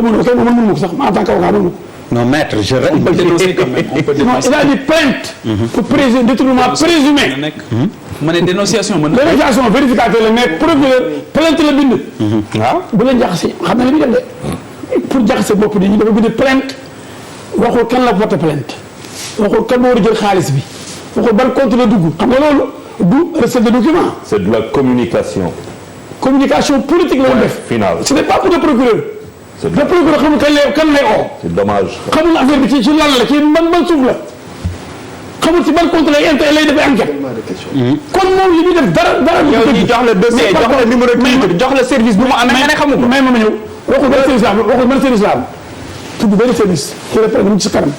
mënu ko sax en tant qu'avocat mënu ko. non maître je. on peut dénoncer quand même on peut dénoncer. il a dit plainte. pour détournement présumé. ma ne dénonciation mën na. dénonciation vérificateur la mais procureur plainte la bind. waaw bu leen jaxase xam na ne bi dem de pour jaxase bopp nit ñi dafa bind plainte waxul kan la porté plainte waxul kan moo war a jël xaalis bi waxul ban compte la dugg xam nga loolu du recette de document. c'est de la communication. communication politique la def. final ce n'est pas pour le procureur. le procureur xamul kan lay oo. c'est dommage. xamul affaire bi ci lan la ci ban suuf la xamul ci ban compte lay defee enquête. kon moom li muy def dara. yow ñu jox la dossier jox la numéro kii jox la service bu mu amee nga ne xamu ko. may ma ñëw waxul ban service la am waxul ban service la am tudd benn service ci la mu ci kanam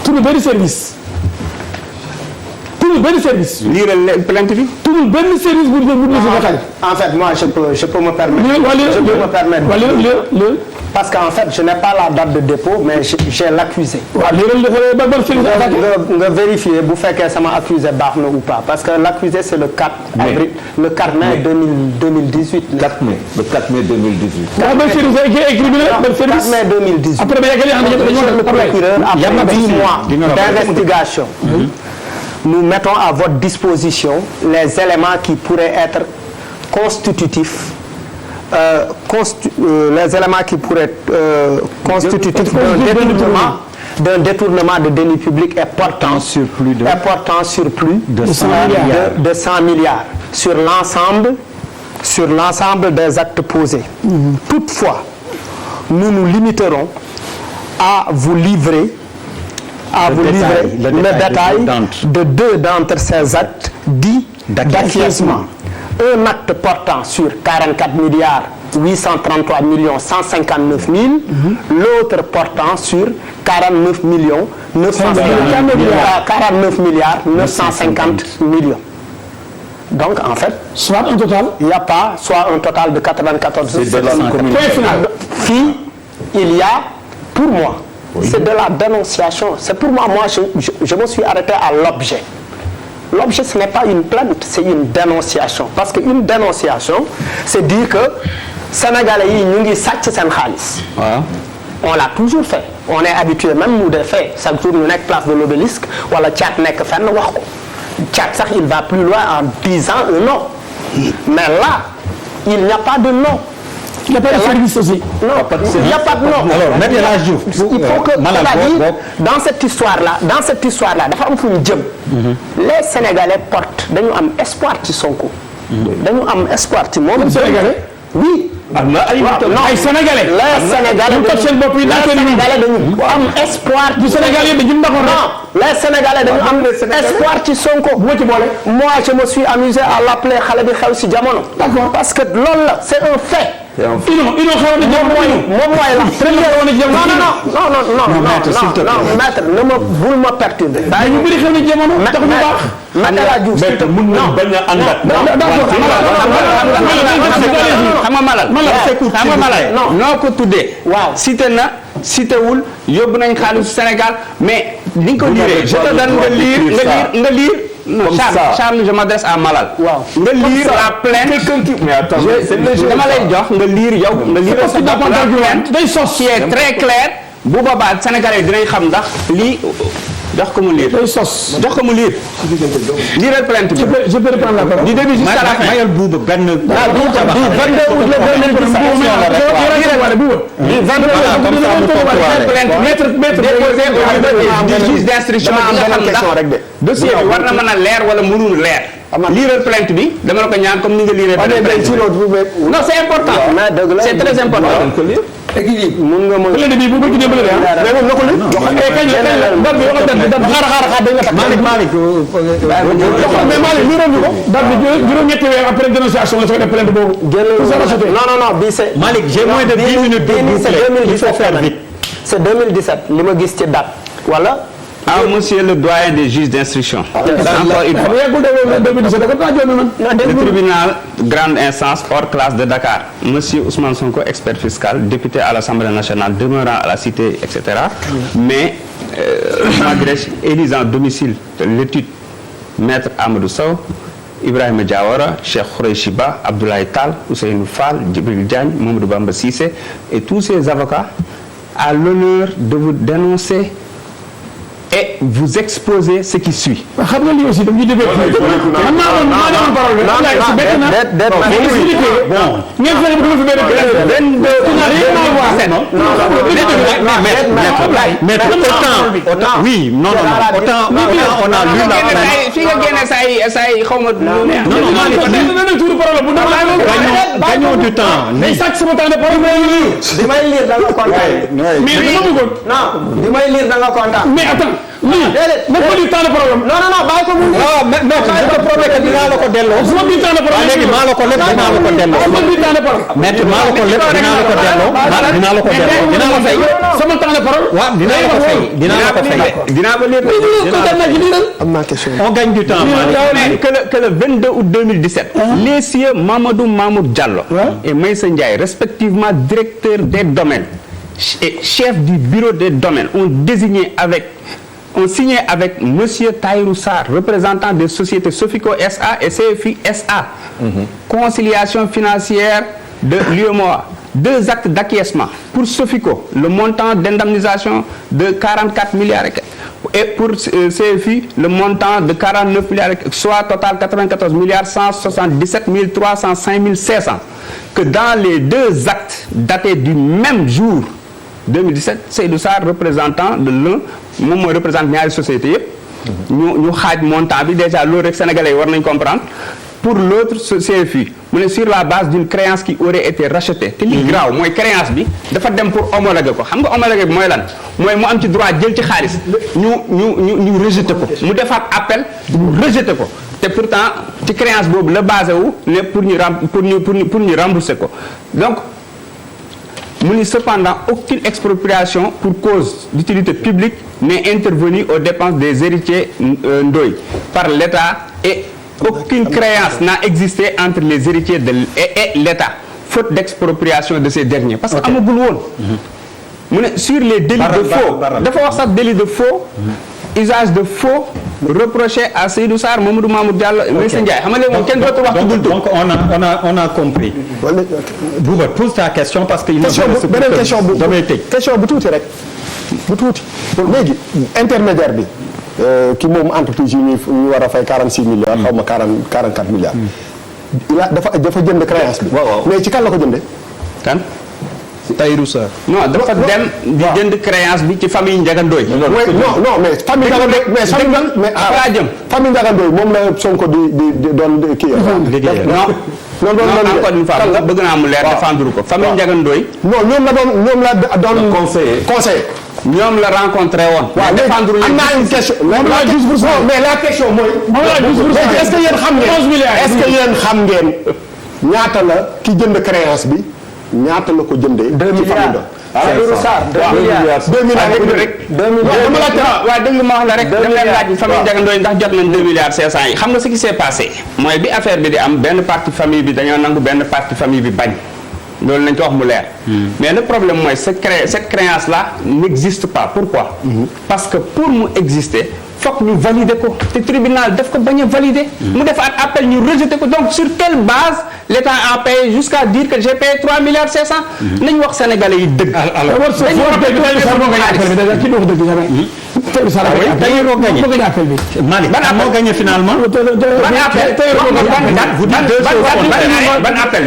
tudd benn service. benn service. liiral plainte bi. tuddul benn service bu ñu en fait moi je peux me permettre. Parce qu'en fait je n'ai pas la date de dépôt mais j'ai l'accusé. waaw nga vérifier bu fekkee sama accusé baax na ou pas parce que l'accusé c'est le 4 avril le 4 mai 2018. 4 mai le 4 mai 2018. waaw ban service écrit bi la ban service 4 mai 2018. après ba le procureur après 10 mois d'investigation. Nous mettons à votre disposition les éléments qui pourraient être constitutifs, les éléments qui pourraient être constitutifs d'un détournement de deniers publics et portant sur plus de 100 milliards sur l'ensemble des actes posés. Toutefois, nous nous limiterons à vous livrer le détail de deux d'entre ces actes dits d'acquiescement. Un acte portant sur 44 milliards 833 millions 159 000, l'autre portant sur 49 millions 49 milliards 950 millions. Donc en fait, soit un total, il n'y a pas soit un total de 94. Fii, il y a pour moi. C'est de la dénonciation. C'est pour moi, je me suis arrêté à l'objet. L'objet, ce n'est pas une plainte, c'est une dénonciation. Parce qu'une dénonciation, c'est dire que Sénégalais, nous avons sàcc seen xaalis. On l'a toujours fait. On est habitué, même nous, des faits. Chaque jour, nous sommes place de l'obélisque, ou la chat n'est que fenn wax ko. Chat, il va plus loin en disant un nom. Mais là, il n'y a pas de nom. Il n'y a pas de service aussi. Non, il n'y a pas de nom. Alors, maintenant, il faut que, c'est-à-dire, dans cette histoire-là, dafa am fu ñu jëm. Les Sénégalais portent dañu am espoir ci Sonko. dañu am espoir ci moom. Sénégalais. Oui. am na ay Sénégalais. Les Sénégalais dañu am espoir. du Sénégalais dañu ndaxoon rek. Non, les Sénégalais dañu am espoir ci Sonko. bu ma ci boole. Moi, je me suis amusé à l'appeler xale bi xew ci jamono. D'accord. Parce que loolu la, c'est un fait. Ils ont xew na moom mooy la première non maître bul ma perturber. ñu bëri xew na jamono tax ñu baax. maître mun na bañ a àndat. xam nga malal noo ko tuddee. waaw cité wul yóbbu nañ xaalisu Sénégal mais ni nga ko liiree je te donne nga lire non Charles je m'adresse à Malal. waaw nga lire la plainte. mais attends dama lay jox nga lire yow nga lire sa bopp la plainte day sos qui est très clair bu boobaa Sénégalais dinañ xam ndax lii jox ko mu lire. day sos jox ko mu lire. lire plainte bi. je peux reprendre la parole. du début jusqu'à la fin. mayal buuba benn. juge d'instruction am nga xam ndax dossier bi war na mën a leer wala mënul leer. lire plainte bi dama la ko ñaan comme ni nga lire plainte bi. Non, c'est important. C'est très important. mun nga mën plainte bi bu bëgg dem la mais moom nako la kañ date bi wax date bi xaar dañ la tak Malick mais Malick li ron ko date bi juróom ñetti weer après dénonciation la soo def plainte boobu non bi c'est Malick j'ai moins de 10 minutes il faut faire vite. C'est 2017 li ma gis ci date wala Ah, monsieur le doyen des juges d'instruction. Encore une fois. Le tribunal grande instance hors classe de Dakar. Monsieur Ousmane Sonko, expert fiscal, député à l'Assemblée nationale, demeurant à la cité, etc. Mais, malgré élisant domicile de l'étude, maître Amadou Sow, Ibrahima Diawara, Cheikh Khoureyssi Ba, Abdoulaye Tall, Ousseynou Fall, Djibril Diagne, Mamadou Bamba Cissé et tous ces avocats à l'honneur de vous dénoncer et vous exposer ce qui suit. xam nga lii aussi dañuy déggee. man maa demoon parole bi. ngeen fexe ba fi benn oui, non, autant on a lu la plainte. fi nga génne saa yi xaw ma. Gagnons du temps. mais chaque sama temps de parole di may lire da nga kontaan. mais dama bëggoon. non di may lire da nga kontaan. mais attends. déedéet na ko di temps de parole. non bàyyi ko mu. non mais je te promets que dinaa la ko delloo. sama di temps de parole. léegi maa la ko lépp dinaa la ko delloo. sama di temps de parole. maître maa la ko lépp dinaa la ko delloo. dinaa la ko delloo dinaa la fay. sama temps de parole. waaw dinaa la ko fay dinaa la ko fay. dinaa ko lire. am naa question. On gagne du temps. Que le 22 août 2017, les sieurs Mamadou Mamour Diallo et Maïssa Ndiaye, respectivement directeurs des domaines et chefs du bureau des domaines, ont signé avec Monsieur Tahirou Sarr, représentant des sociétés Sofico SA et CFI SA, conciliation financière de l'UEMOA. 2 actes d'acquiescement pour Sofico, le montant d'indemnisation de 44 milliards et pour CFI, le montant de 49 milliards, soit total 94 milliards 177 305 500. Que dans les 2 actes datés du même jour 2017, Seydou Sarr, représentant de l'un, moom mooy représente ñaari sociétés yëpp. ñu xaaj montant bi déjà loolu rek sénégalais yi war nañ comprendre. Pour l'autre CFI mu ne sur la base d'une créance qui aurait été rachetée te li graaw mooy créance bi dafa dem pour homologuer ko xam nga homologuer bi mooy lan mooy mu am ci droit jël ci xaalis ñu rejeté ko mu defaat appel ñu rejeté ko te pourtant ci créance boobu la basé wu ne pour ñu rembourser ko donc mu ni cependant aucune expropriation pour cause d'utilité publique n'est intervenue aux dépenses des héritiers Ndoye par l'État et aucune créance n'a existé entre les héritiers et l'État, faute d'expropriation de ces derniers. Parce que amagul woon. mu ne sur les délits de faux dafa wax sax délit de faux. usage de faux reproché à Seydou Sarr Mamadou Mamour Diallo Maïssa Ndiaye xam nga léegi moom kenn dootul wax tuddul tur. Donc on a compris. Bouba pose ta question parce que. beneen question bu damay tëj. question bu tuuti rek bu tuuti léegi intermédiaire bi. ki moom entreprise yi ñu war a fay 46 milliards. xaw ma 44 milliards. dafa jënd créance bi. mais ci kan la ko jëndee. kan. Tahirou Sarr. non dafa dem di jënd créance bi ci famille Ndiaga Ndoye. non mais famille Ndiaga Ndoye mais famille Ndiaga Ndoye moom la Sonko di doon kii. non encore une fois bëgg naa mu leer défendre ko famille Ndiaga Ndoye. non ñoom la doon conseiller. ñoom la rencontré woon. waaw défendre am naa une question. mais la question mooy. est-ce que yéen xam ngeen. est-ce que yéen xam ngeen ñaata la ki jënd créance bi ñaata la ko jëndee. 2 milliards. Tahirou Sarr 2 milliards. 2 milliards rek 2 milliards. waaw dégg ma wax la rek. dama leen laaj famille Ndiaga Ndoye ndax jot nañ 2 milliards 500 yi xam nga ce qui s'est passé. mooy bi affaire bi di am benn partie famille bi dañoo nangu benn partie famille bi bañ. loolu nañ ko wax mu leer. mais le problème mooy cette créance là n'existe pas pourquoi. parce que pour mu exister fokk ñu valider ko te tribunal daf ko bañ a valider. mu defaat appel ñu rejeter ko donc sur quelle base l'État a payé jusqu'à dire que j'ai payé 3 milliards 500. nañ wax sénégalais yi dëgg. alors dañu war a dégg Tahirou gagné appel bi. Malick ban moo gagné finalement. ban appel ban appel.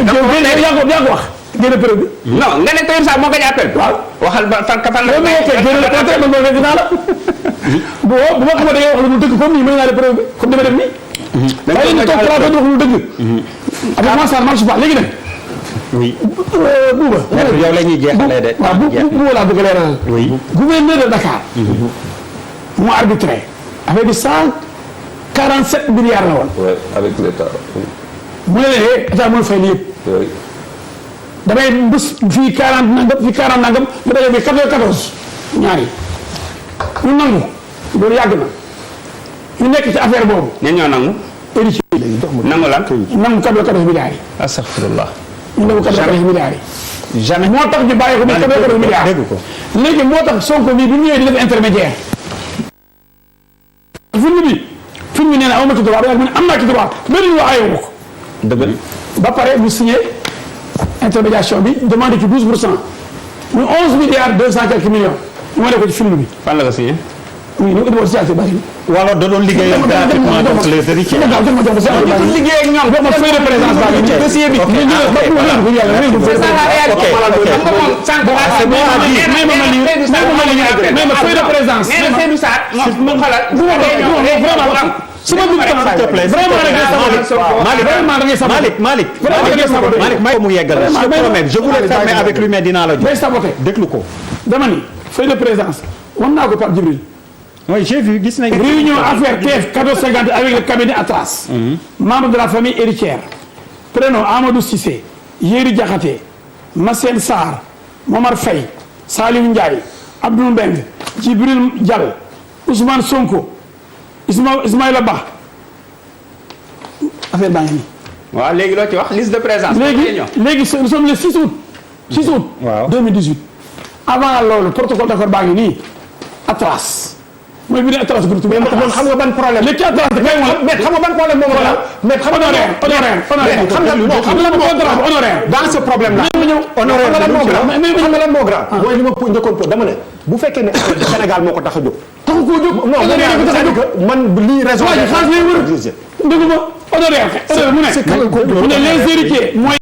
yaa ko wax. génn preuve bi. non nga ne Tahirou Sarr moo gagné appel. waaw waxal ba fan la. bu ma xamante ne wax lu dëgg comme nii mën naa def preuve bi comme dama def nii. waaye ñu toog plateau di wax lu dëgg. avec moi ça ne marche pas léegi nag. oui. Bouba. yow la ñuy jeexalee de. waaw Bouba laa bëgg a leeralal. oui. gouverneur de Dakar. mu arbitré. avec 147 milliards la woon. oui avec l'État. mu ne leen état mënul fay lii yëpp. oui. damay bés fii 40 nangam fii 40 nangam mu daje bi 14 ñaari ñu nangu loolu yàgg na ñu nekk ci affaire boobu. ñenn ñoo nangu. héritier nangu lan. nangu 14 milliards yi. astaghfirullah. ñu nangu 14 milliards yi. jamais moo tax ñu bàyyi ko muy 14 milliards. dégg ko léegi moo tax Sonko bii bu ñëwee di def intermédiaire. fund bi fi mu nee na aw ma ci droit ba yàgg mu ne am naa ci droit benn loi ayoo ko. dëgg ba pare mu signé intermédiation bi demandé ci 12%. muy 11 milliards 200 quelques millions ñu ma def ko ci film bi. fan la ko signé. oui ñu ngi doon si àll bari. wala da doon liggéeyal gratuitement donc les héritiers. liggéey ak ñoom. ma feuille de présence baa ngi dossier bi. ma feuille de présence. nee na Seydou Sarr moom xalaat. Malick mu yeggal je promets je voulais fermer avec lui mais dinaa la jox déglu ko dama ni feuille de présence wan naa ko Pape Djibril. oui j'ai vu gis nañ réunion affaire TF 1450 avec le cabinet Atlas. membre de la famille héritière. prénom Amadou Cissé. Yéri Diakhaté. Massène Sarr. Momar Faye. Saliou Ndiaye. Abdou Mbeng. Djibril Diallo. Ousmane Sonko. Ismaïla Ba. affaire baa ngi nii. waaw léegi loo ci wax liste de présence. léegi nous sommes le 6 août. 6 août. waaw 2018. avant loolu protocole d'accord baa ngi nii. Atlas. mooy bi ne Atlas groupe bi. mais xam nga ban problème. léegi Atlas mais xam nga ban problème moom la. mais xam nga honoraire. xam nga honoraire. dans ce problème là. honoraire xam nga lan moo grave. mooy li ma njëkkoon po dama ne. bu fekkee ne Sénégal moo ko tax a jóg. taxu koo jóg. non man lii raison. dëgg ma honoraire. mu ne les héritiers mooy